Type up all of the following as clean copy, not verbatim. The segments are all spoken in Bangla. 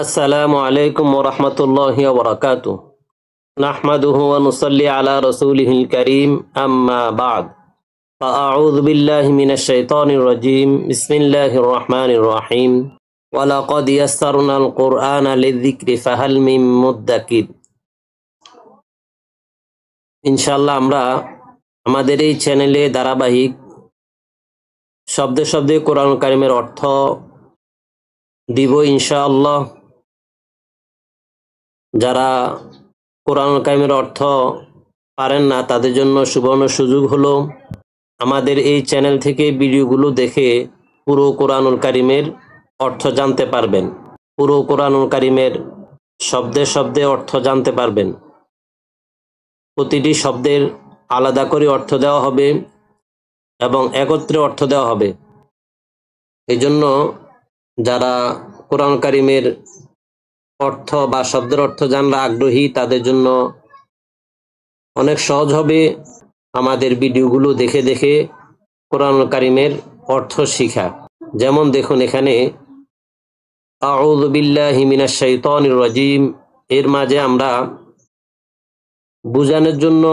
আসসালামু আলাইকুম ওয়া রাহমাতুল্লাহি ওয়া বারাকাতুহু। নাহমাদুহু ওয়া নুসাল্লি আলা রাসূলিহিল কারীম, আম্মা বা'দ। ফাআউযু বিল্লাহি মিনাশ শাইতানির রাজীম। বিসমিল্লাহির রাহমানির রাহিম। ওয়া লাকাদ ইয়াসসারনাল কুরআনা লিয-যিকরি ফাহাল মিন মুদ্দাকির। ইনশাআল্লাহ আমরা আমাদের এই চ্যানেলে ধারাবাহিক শব্দে শব্দে কোরআনুল কারীমের অর্থ দিব ইনশাআল্লাহ। যারা কোরআনুল কারীমের অর্থ পারেন না তাদের জন্য সুবর্ণ সুযোগ হলো আমাদের এই চ্যানেল থেকে ভিডিওগুলো দেখে পুরো কোরআনুল কারীমের অর্থ জানতে পারবেন। পুরো কোরআনুল কারীমের শব্দে শব্দে অর্থ জানতে পারবেন। প্রতিটি শব্দের আলাদা করে অর্থ দেওয়া হবে এবং একত্রে অর্থ দেওয়া হবে। এই জন্য যারা কোরআনুল কারীমের অর্থ বা শব্দের অর্থ জানতে আগ্রহী তাদের জন্য অনেক সহজ হবে আমাদের ভিডিওগুলো দেখে দেখে কোরআনুল কারীমের অর্থ শিখা। যেমন দেখুন এখানে আউযু বিল্লাহি মিনাশ শাইতানির রাজীম এর মাঝে আমরা বোঝানোর জন্য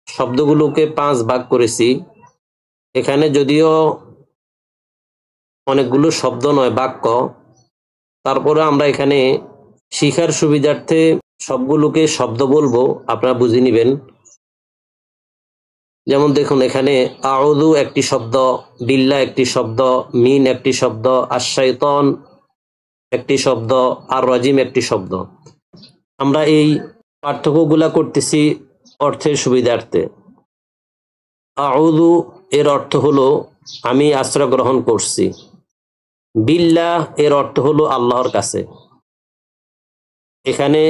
শব্দগুলোকে 5 ভাগ করেছি। এখানে যদিও অনেকগুলো শব্দ নয়, বাক্য, তারপরে আমরা এখানে শিখার সুবিধার্থে সবগুলোকে শব্দ বলবো, আপনারা বুঝে নেবেন। যেমন দেখুন এখানে আউযু একটি শব্দ, বিল্লাহ একটি শব্দ, মিন একটি শব্দ, আশ-শাইতান একটি শব্দ, আর রাজিম একটি শব্দ। আমরা এই পার্থক্যগুলা করতেছি অর্থের সুবিধার্থে। আউযু এর অর্থ হলো আমি আশ্রয় গ্রহণ করছি। বিল্লাহ এর অর্থ হলো আল্লাহর কাছে। এখানে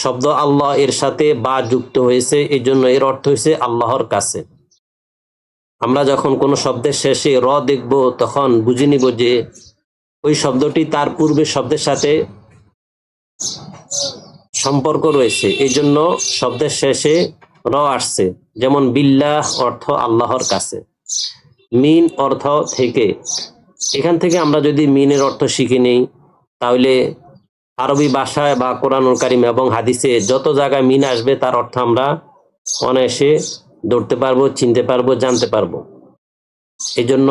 শব্দ আল্লাহ এর সাথে বা যুক্ত হয়েছে, এই জন্য এর অর্থ হয়েছে আল্লাহর কাছে। আমরা যখন কোনো শব্দের শেষে র দেখব তখন বুঝে নিব যে ওই শব্দটি তার পূর্বের শব্দের সাথে সম্পর্ক রয়েছে, এই জন্য শব্দের শেষে র আসছে। যেমন বিল্লাহ অর্থ আল্লাহর কাছে, মিন অর্থ থেকে। এখান থেকে আমরা যদি মিনের অর্থ শিখে নেই তাহলে আরবি ভাষায় বা কোরআনুল কারীম এবং হাদিসে যত জায়গায় মিন আসবে তার অর্থ আমরা অনায়াসে ধরতে পারবো, চিনতে পারবো, জানতে পারবো। এই জন্য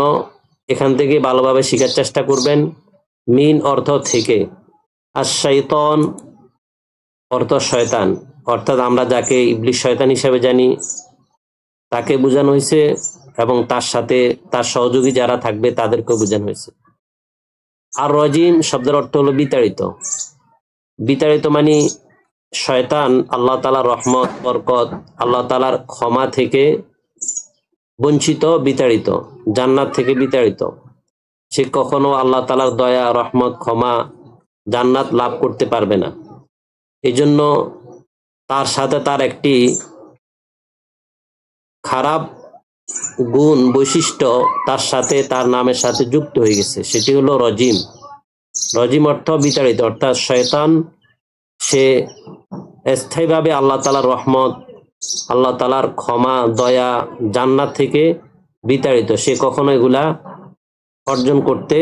এখান থেকে ভালোভাবে শেখার চেষ্টা করবেন। মিন অর্থ থেকে, আর শাইতান অর্থ শয়তান, অর্থাৎ আমরা যাকে ইবলিস শয়তান হিসেবে জানি তাকে বোঝানো হয়েছে এবং তার সাথে তার সহযোগী যারা থাকবে তাদেরকেও বোঝানো হয়েছে। আর রাজিম শব্দের অর্থ হলো বিতাড়িত। বিতাড়িত মানে শয়তান আল্লাহ তাআলার রহমত, বরকত, আল্লাহ তাআলার ক্ষমা থেকে বঞ্চিত, বিতাড়িত, জান্নাত থেকে বিতাড়িত। সে কখনো আল্লাহ তাআলার দয়া, রহমত, ক্ষমা, জান্নাত লাভ করতে পারবে না। এই জন্য তার সাথে তার একটি খারাপ গুণ, বৈশিষ্ট্য তার সাথে, তার নামের সাথে যুক্ত হয়ে গেছে, সেটি হলো রজিম। রজিম অর্থ বিতাড়িত, অর্থাৎ শয়তান সে স্থায়ীভাবে আল্লাহ তাআলার রহমত, আল্লাহ তাআলার ক্ষমা, দয়া, জান্নাত থেকে বিতাড়িত। সে কখনো এগুলা অর্জন করতে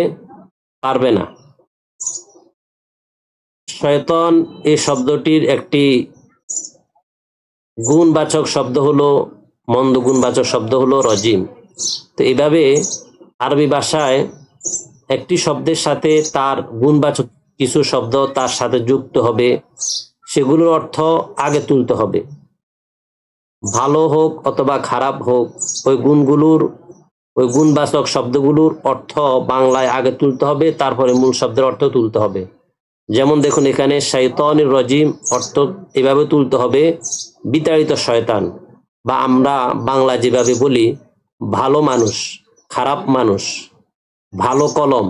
পারবে না। শয়তান এই শব্দটির একটি গুণবাচক শব্দ হলো, মন্দ গুণবাচক শব্দ হলো রজিম। তো এইভাবে আরবি ভাষায় একটি শব্দের সাথে তার গুণবাচক কিছু শব্দ তার সাথে যুক্ত হবে, সেগুলোর অর্থ আগে তুলতে হবে। ভালো হোক অথবা খারাপ হোক, ওই গুণগুলোর, ওই গুণবাচক শব্দগুলোর অর্থ বাংলায় আগে তুলতে হবে, তারপরে মূল শব্দের অর্থ তুলতে হবে। যেমন দেখুন এখানে শাইতানির রাজিম অর্থ এভাবে তুলতে হবে বিতাড়িত শয়তান, বা আমরা বাংলা যেভাবে বলি ভালো মানুষ, খারাপ মানুষ, ভালো কলম।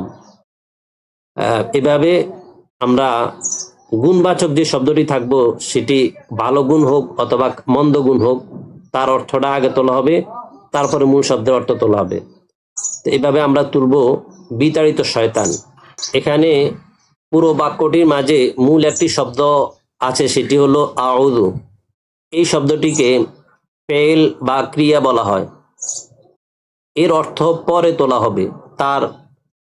এভাবে আমরা গুণবাচক যে শব্দটি থাকবো সেটি ভালো গুণ হোক অথবা মন্দ গুণ হোক, তার অর্থটা আগে তোলা হবে, তারপরে মূল শব্দের অর্থ তোলা হবে। তো এইভাবে আমরা তুলব বিতাড়িত শয়তান। এখানে পুরো বাক্যটির মাঝে মূল একটি শব্দ আছে, সেটি হলো আউযু। এই শব্দটিকে ফেল বা ক্রিয়া বলা হয়। এর অর্থ পরে তোলা হবে, তার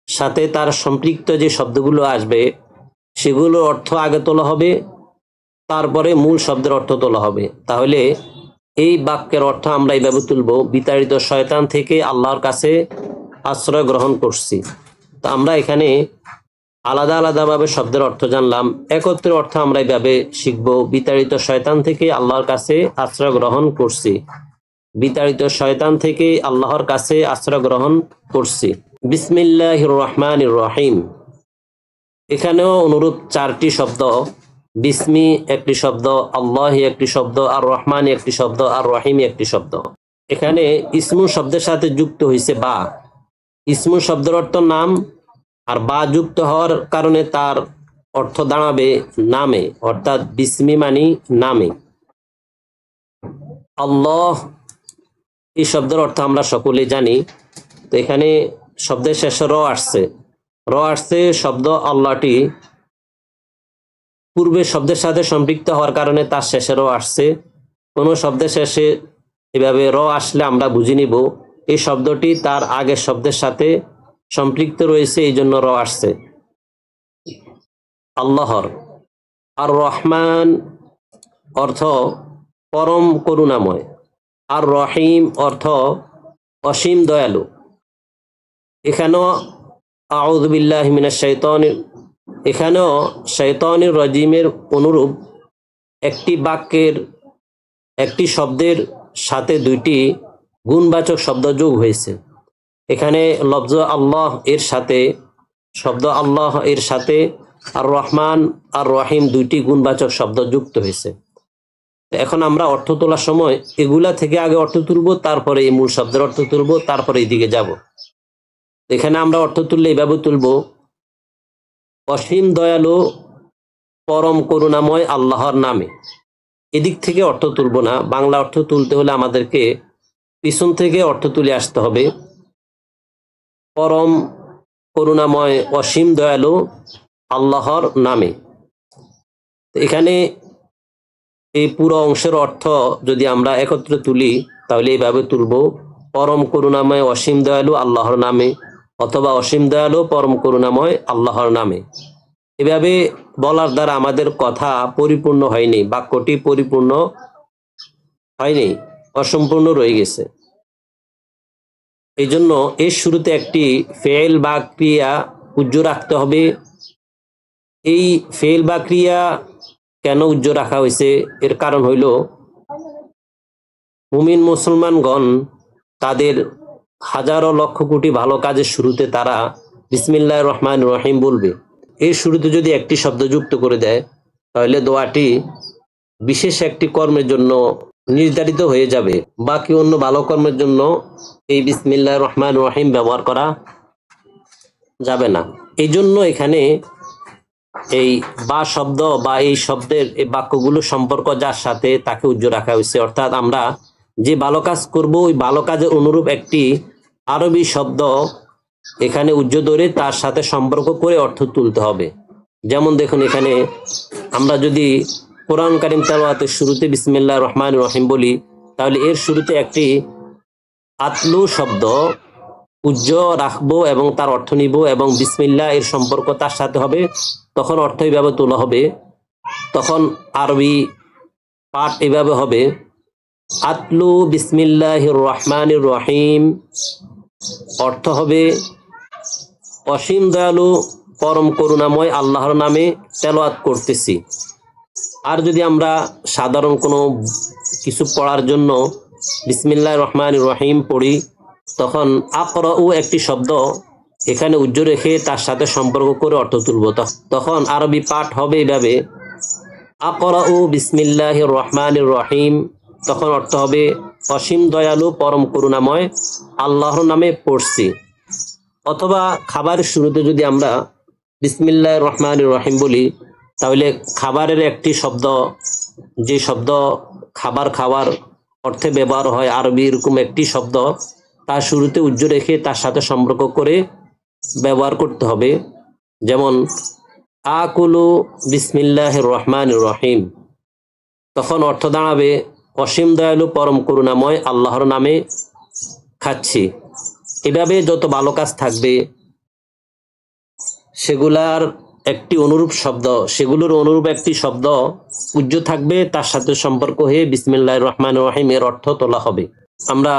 সাথে তার সম্পৃক্ত যে শব্দগুলো আসবে সেগুলোর অর্থ আগে তোলা হবে, তারপরে মূল শব্দের অর্থ তোলা হবে। তাহলে এই বাক্যের অর্থ আমরা এইভাবে তুলব, বিতাড়িত শয়তান থেকে আল্লাহর কাছে আশ্রয় গ্রহণ করছি। তো আমরা এখানে আলাদা আলাদাভাবে শব্দের অর্থ জানলাম, একত্রে অর্থ আমরা এইভাবে শিখব, বিতাড়িত শয়তান থেকে আল্লাহর কাছে আশ্রয় গ্রহণ করছি। বিতাড়িত শয়তান থেকে আল্লাহর কাছে আশ্রয় গ্রহণ করছি। বিসমিল্লাহির রহমানির রহিম, এখানেও অনুরূপ চারটি শব্দ, বিসমি একটি শব্দ, আল্লাহি একটি শব্দ, আর রহমানি একটি শব্দ, আর রহিম একটি শব্দ। এখানে ইসমু শব্দের সাথে যুক্ত হয়েছে বা। ইসমু শব্দের অর্থ নাম, আর বা যুক্ত হওয়ার কারণে তার অর্থ দাঁড়াবে নামে, অর্থাৎ বিসমি মানি নামে। আল্লাহ এই শব্দের অর্থ আমরা সকলে জানি। তো এখানে শব্দের শেষে র আসছে, শব্দ আল্লাহটি পূর্বে শব্দের সাথে সম্পৃক্ত হওয়ার কারণে তার শেষে র আসছে। কোনো শব্দের শেষে এভাবে র আসলে আমরা বুঝে নিব এই শব্দটি তার আগের শব্দের সাথে সম্পৃক্ত রয়েছে, এই জন্য র আসছে। আল্লাহর। আর রহমান অর্থ পরম করুণাময়, আর রহিম অর্থ অসীম দয়ালু। এখানেও আউযু বিল্লাহি মিনাশ শাইতানির, এখানেও শয়তানির রাজিমের অনুরূপ একটি বাক্যের একটি শব্দের সাথে দুইটি গুণবাচক শব্দ যোগ হয়েছে। এখানে লফজ আল্লাহ এর সাথে, শব্দ আল্লাহ এর সাথে আর রহমান আর রহিম দুইটি গুণবাচক শব্দ যুক্ত হয়েছে। এখন আমরা অর্থ তোলার সময় এগুলা থেকে আগে অর্থ তুলব, তারপরে এই মূল শব্দের অর্থ তুলব, তারপরে এইদিকে যাব। এখানে আমরা অর্থ তুললে এইভাবে তুলব, অসীম দয়ালু পরম করুণাময় আল্লাহর নামে। এদিক থেকে অর্থ তুলব না, বাংলা অর্থ তুলতে হলে আমাদেরকে পিছন থেকে অর্থ তুলে আসতে হবে। পরম করুণাময় অসীম দয়ালু আল্লাহর নামে। এখানে এই পুরো অংশের অর্থ যদি আমরা একত্রে তুলি তাহলে এইভাবে তুলব, পরম করুণাময় অসীম দয়ালু আল্লাহর নামে, অথবা অসীম দয়ালু পরম করুণাময় আল্লাহর নামে। এভাবে বলার দ্বারা আমাদের কথা পরিপূর্ণ হয়নি, বাক্যটি পরিপূর্ণ হয়নি, অসম্পূর্ণ রয়ে গেছে। এই জন্য এর শুরুতে একটি ফেল বা ক্রিয়া উজ্জ্ব রাখতে হবে। এই ফেল বা ক্রিয়া কেন উজ্জ্ব রাখা হয়েছে, এর কারণ হইল মুমিন মুসলমানগণ তাদের হাজারো লক্ষ কোটি ভালো কাজের শুরুতে তারা বিসমিল্লাহির রহমানির রহিম বলবে। এর শুরুতে যদি একটি শব্দ যুক্ত করে দেয় তাহলে দোয়াটি বিশেষ একটি কর্মের জন্য নির্ধারিত হয়ে যাবে, বাকি অন্য ভালো কর্মের জন্য এই বিসমিল্লাহির রহমানির রহিম ব্যবহার করা যাবে না। এই জন্য এখানে এই বা শব্দ বা এই শব্দের এই বাক্যগুলো সম্পর্ক যার সাথে তাকে উজ্জ্ব রাখা হয়েছে। অর্থাৎ আমরা যে ভালো কাজ করব ওই ভালো কাজের অনুরূপ একটি আরবি শব্দ এখানে উজ্জ্ব ধরে তার সাথে সম্পর্ক করে অর্থ তুলতে হবে। যেমন দেখুন, এখানে আমরা যদি কোরআন কারীম তেলাওয়াতের শুরুতে বিসমিল্লাহির রহমানির রহিম বলি তাহলে এর শুরুতে একটি আতলু শব্দ উজ্জ্ব রাখবো এবং তার অর্থ নিব, এবং বিসমিল্লাহ এর সম্পর্ক তার সাথে হবে, তখন অর্থ এইভাবে তোলা হবে। তখন আরবি পাঠ এইভাবে হবে, আতলু বিসমিল্লাহির রহমানির রহিম, অর্থ হবে অসীম দয়ালু পরম করুণাময় আল্লাহর নামে তেলাওয়াত করতেছি। আর যদি আমরা সাধারণ কোনো কিছু পড়ার জন্য বিসমিল্লাহির রহমানির রহিম পড়ি তখন আকরাউ একটি শব্দ এখানে উজ্জ্ব রেখে তার সাথে সম্পর্ক করে অর্থ তুলব। তখন আরবি পাঠ হবে এইভাবে, আকরাউ বিসমিল্লাহির রহমানির রহিম, তখন অর্থ হবে অসীম দয়ালু পরম করুণাময় আল্লাহর নামে পড়ছি। অথবা খাবারের শুরুতে যদি আমরা বিসমিল্লাহির রহমানির রহিম বলি তাহলে খাবারের একটি শব্দ, যে শব্দ খাবার খাওয়ার অর্থে ব্যবহার হয় আরবি এরকম একটি শব্দ তার শুরুতে উজ্জ্ব রেখে তার সাথে সম্পর্ক করে ব্যবহার করতে হবে। যেমন আকুলু বিসমিল্লাহির রহমানির রহিম, তখন অর্থ দাঁড়াবে অসীম দয়ালু পরম করুণাময় আল্লাহর নামে খাচ্ছি। এভাবে যত ভালো কাজ থাকবে সেগুলোর একটি শব্দ পূজ্য থাকবে, তার সাথে সম্পর্ক হয়ে বিসমিল্লাহির রহমানির রহিম এর অর্থ তোলা হবে। আমরা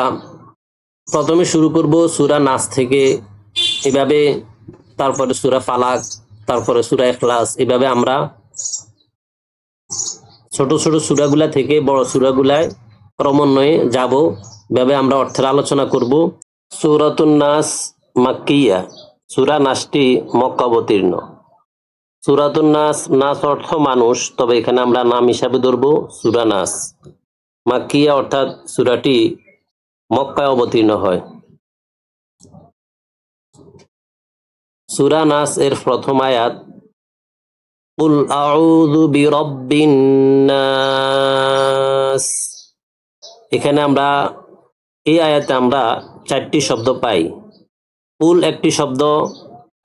প্রথমে শুরু করব সূরা নাস থেকে, এভাবে, তারপরে সূরা ফালাক, তারপরে সূরা ইখলাস, এভাবে আমরা ছোট ছোট সূরাগুলা থেকে বড় সূরাগুলায় ক্রমান্বয়ে যাব, এভাবে আমরা অর্থের আলোচনা করব। সূরাতুন নাস মাক্কিয়া, সূরা নাসটি মক্কা অবতীর্ণ। সূরাতুন নাস, নাস অর্থ মানুষ, তবে এখানে আমরা নাম হিসাবে ধরব সূরা নাস। মাক্কিয়া অর্থাৎ সূরাটি মক্কায় অবতীর্ণ হয়। সূরা নাস এর প্রথম আয়াত, কুল আউযু বিরাব্বিন নাস। এখানে আমরা এই আয়াতে আমরা 4টি শব্দ পাই। কুল একটি শব্দ,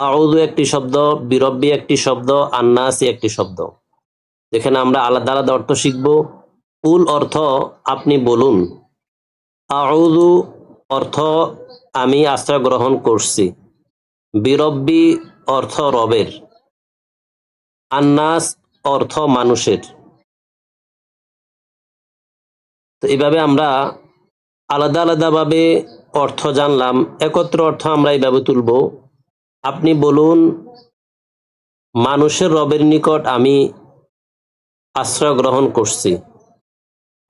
আউযু একটি শব্দ, বিরব্বি একটি শব্দ, আন্নাসি একটি শব্দ। এখানে আমরা আলাদা আলাদা অর্থ শিখব। কুল অর্থ আপনি বলুন, আউযু অর্থ আমি আশ্রয় গ্রহণ করছি, বিরব্বি অর্থ রবের, আন্নাস অর্থ মানুষের। তো এইভাবে আমরা আলাদা আলাদাভাবে অর্থ জানলাম, একত্র অর্থ আমরা এইভাবে তুলব। আপনি বলুন, মানুষের রবের নিকট আমি আশ্রয় গ্রহণ করছি।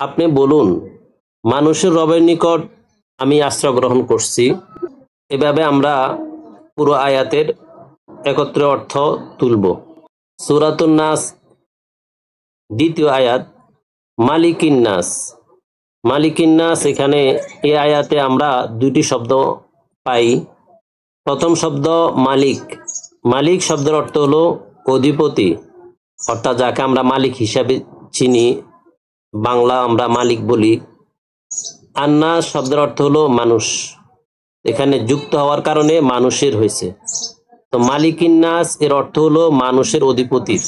আপনি বলুন, মানুষের রবের নিকট আমি আশ্রয় গ্রহণ করছি। এভাবে আমরা পুরো আয়াতের একত্রে অর্থ তুলব। সূরাতুন নাস দ্বিতীয় আয়াত, মালিকিন নাস। মালিকিন নাস, এখানে এই আয়াতে আমরা 2টি শব্দ পাই। প্রথম শব্দ মালিক। মালিক শব্দের অর্থ হলো অধিপতি, অর্থাৎ যাকে আমরা মালিক হিসাবে চিনি, বাংলা আমরা মালিক বলি। আন্নাস শব্দের অর্থ হলো মানুষ, এখানে যুক্ত হওয়ার কারণে মানুষের হয়েছে। তো মালিকিন নাস এর অর্থ হলো মানুষের অধিপতির।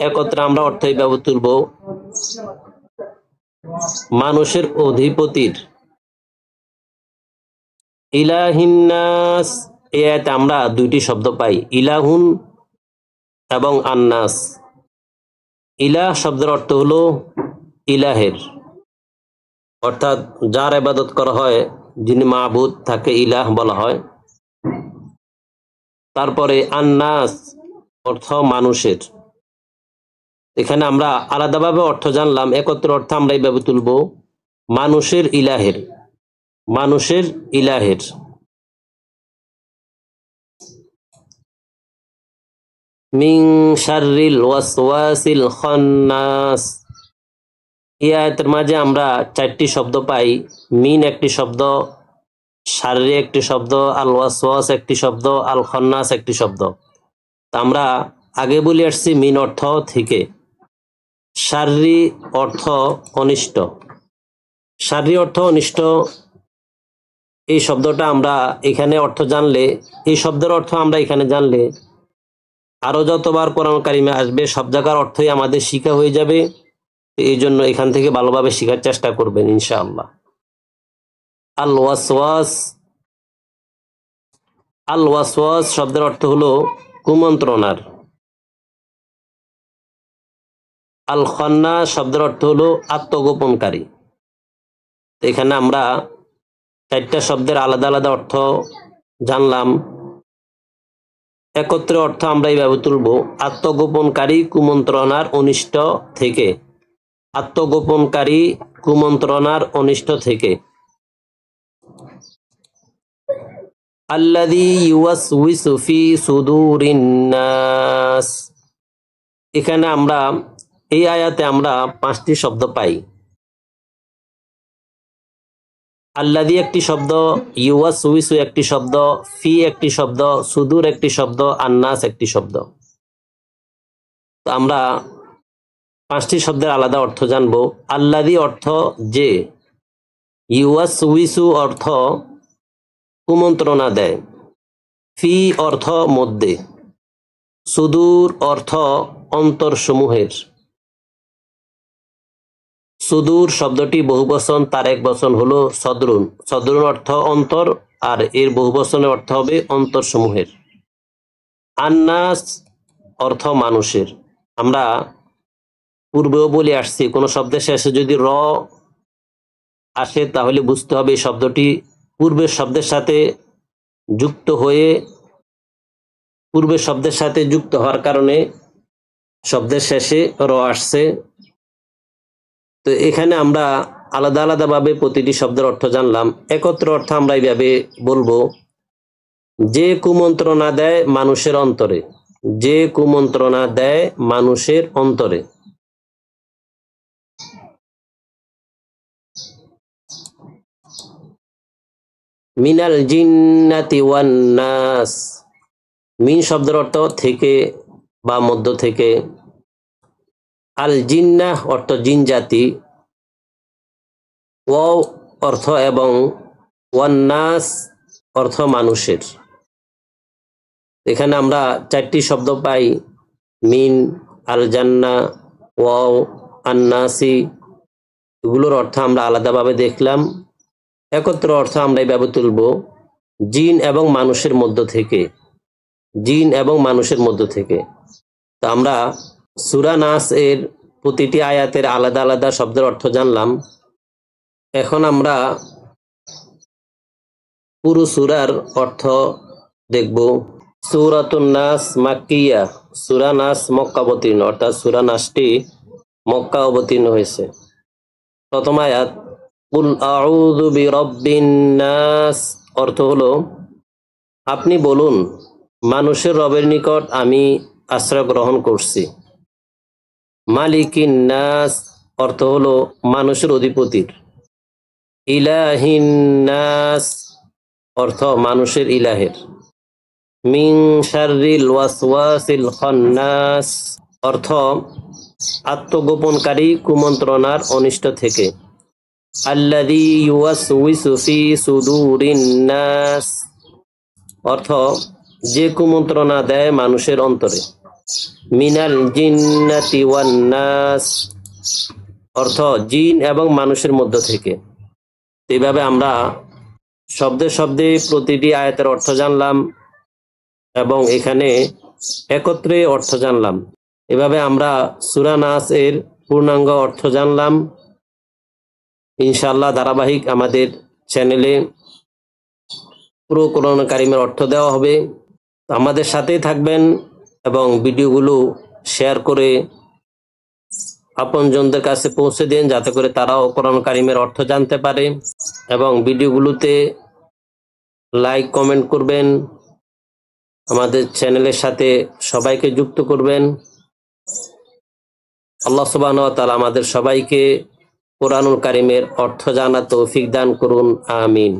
একত্রে আমরা অর্থ এইভাবে তুলব, মানুষের অধিপতির। ইলাহিন নাস, এই আয়াতে আমরা 2টি শব্দ পাই, ইলাহুন এবং আন্নাস। ইলাহ শব্দের অর্থ হলো ইলাহের, অর্থাৎ যার ইবাদত করা হয়, যিনি মাবুদ, তাকে ইলাহ বলা হয়। তারপরে আন্নাস অর্থ মানুষের। এখানে আমরা আলাদাভাবে অর্থ জানলাম, একত্র অর্থ আমরা এইভাবে তুলব, মানুষের ইলাহের, মানুষের ইলাহের। মিন শাররিল ওয়াসওয়াসিল খান্নাস, এই আয়াতের মাঝে আমরা 4টি শব্দ পাই। মিন একটি শব্দ, শাররি একটি শব্দ, আল ওয়াসওয়াস একটি শব্দ, আল খান্নাস একটি শব্দ। তা আমরা আগে বলে আসছি মিন অর্থ থেকে। শাররি অর্থ অনিষ্ট, শাররি অর্থ অনিষ্ট, এই শব্দটা আমরা এখানে অর্থ জানলে, এই শব্দের অর্থ আমরা এখানে জানলে আরো যতবার কোরআন কারিমে আসবে সব জায়গার অর্থই আমাদের শিখা হয়ে যাবে। এই জন্য এখান থেকে ভালোভাবে শেখার চেষ্টা করবেন ইনশাআল্লাহ। আল ওয়াসওয়াস, আল ওয়াসওয়াস শব্দের অর্থ হলো কুমন্ত্রণার। আল খান্নাস শব্দের অর্থ হলো আত্মগোপনকারী। এখানে আমরা 4টা শব্দের আলাদা আলাদা অর্থ জানলাম, একত্রে অর্থ আমরা এইভাবে তুলব, আত্মগোপনকারী কুমন্ত্রণার অনিষ্ট থেকে, আত্মগোপনকারী কুমন্ত্রণার অনিষ্ট থেকে। আল্লাযী ইউওয়াসউইসু ফি সুদুরিন নাস, এখানে আমরা এই আয়াতে আমরা 5টি শব্দ পাই। আল্লাযী একটি শব্দ, ইউওয়াসউইসু একটি শব্দ, ফি একটি শব্দ, সুদুর একটি শব্দ, আন্নাস একটি শব্দ। তো আমরা 5টি শব্দের আলাদা অর্থ জানবো। আল্লাযী অর্থ যে, ইউওয়াসউইসু অর্থ কুমন্ত্রণা দেয়, ফি অর্থ মধ্যে, সুদূর অর্থ অন্তরসমূহের। সুদূর শব্দটি বহুবচন, তার এক বচন হলো সদরুন। সদরুন অর্থ অন্তর, আর এর বহুবচনের অর্থ হবে অন্তরসমূহের। আন্নাস অর্থ মানুষের। আমরা পূর্বেও বলে আসছি, কোন শব্দের শেষে যদি র আসে তাহলে বুঝতে হবে এই শব্দটি পূর্বের শব্দের সাথে যুক্ত হয়ে হওয়ার কারণে শব্দের শেষে র আসছে। তো এখানে আমরা আলাদা আলাদা ভাবে প্রতিটি শব্দের অর্থ জানলাম। একত্র অর্থ আমরা এইভাবে বলবো, যে কুমন্ত্রণা দেয় মানুষের অন্তরে, যে কুমন্ত্রণা দেয় মানুষের অন্তরে। মিনাল জিন্নাতি ওয়ান নাস, মিন শব্দের অর্থ থেকে বা মধ্য থেকে। আল জিন্নাহ অর্থ জিন জাতি, ওয়াও অর্থ এবং, ওয়ান নাস অর্থ মানুষের। এখানে আমরা চারটি শব্দ পাই, মিন, আল জান্না, ওয়াও, আন্নাসি। এগুলোর অর্থ আমরা আলাদাভাবে দেখলাম। একত্র অর্থ আমরা এইভাবে তুলব, জিন এবং মানুষের মধ্য থেকে, জিন এবং মানুষের মধ্য থেকে। তো আমরা সূরা নাস এর প্রতিটি আয়াতের আলাদা আলাদা শব্দের অর্থ জানলাম। এখন আমরা পুরো সূরার অর্থ দেখব। সূরাতুন নাস মাক্কিয়া, সূরা নাস মক্কা অবতীর্ণ, অর্থাৎ সূরা নাসটি মক্কা অবতীর্ণ হয়েছে। প্রথম আয়াত, কুল আউযু বিরাব্বিন নাস, অর্থ হলো আপনি বলুন মানুষের রবের নিকট আমি আশ্রয় গ্রহণ করছি। মালিকিন নাস, অর্থ হলো মানুষের অধিপতির। ইলাহিন নাস, অর্থ মানুষের ইলাহের। মিন শাররিল ওয়াসওয়াসিল খান্নাস, অর্থ আত্মগোপনকারী কুমন্ত্রণার অনিষ্ট থেকে। আল্লাযী ইউওয়াসউইসু ফি সুদুরিন নাস, অর্থ যে কুমন্ত্রণা দেয় মানুষের অন্তরে। মিনাল জিন্নাতি ওয়ান নাস, অর্থ জিন এবং মানুষের মধ্য থেকে। এইভাবে আমরা শব্দে শব্দে প্রতিটি আয়াতের অর্থ জানলাম এবং এখানে একত্রে অর্থ জানলাম। এভাবে আমরা সূরা নাস এর পূর্ণাঙ্গ অর্থ জানলাম। ইনশাআল্লাহ ধারাবাহিক আমাদের চ্যানেলে পুরো কোরআন কারীমের অর্থ দেওয়া হবে। আমাদের সাথেই থাকবেন এবং ভিডিওগুলো শেয়ার করে আপনজনদের কাছে পৌঁছে দিন, যাতে করে তারাও কোরআন কারীমের অর্থ জানতে পারে। এবং ভিডিওগুলোতে লাইক কমেন্ট করবেন, আমাদের চ্যানেলের সাথে সবাইকে যুক্ত করবেন। আল্লাহ সুবহানাহু ওয়া তাআলা আমাদের সবাইকে কোরআনুল কারীমের অর্থ জানার তৌফিক দান করুন, আমিন।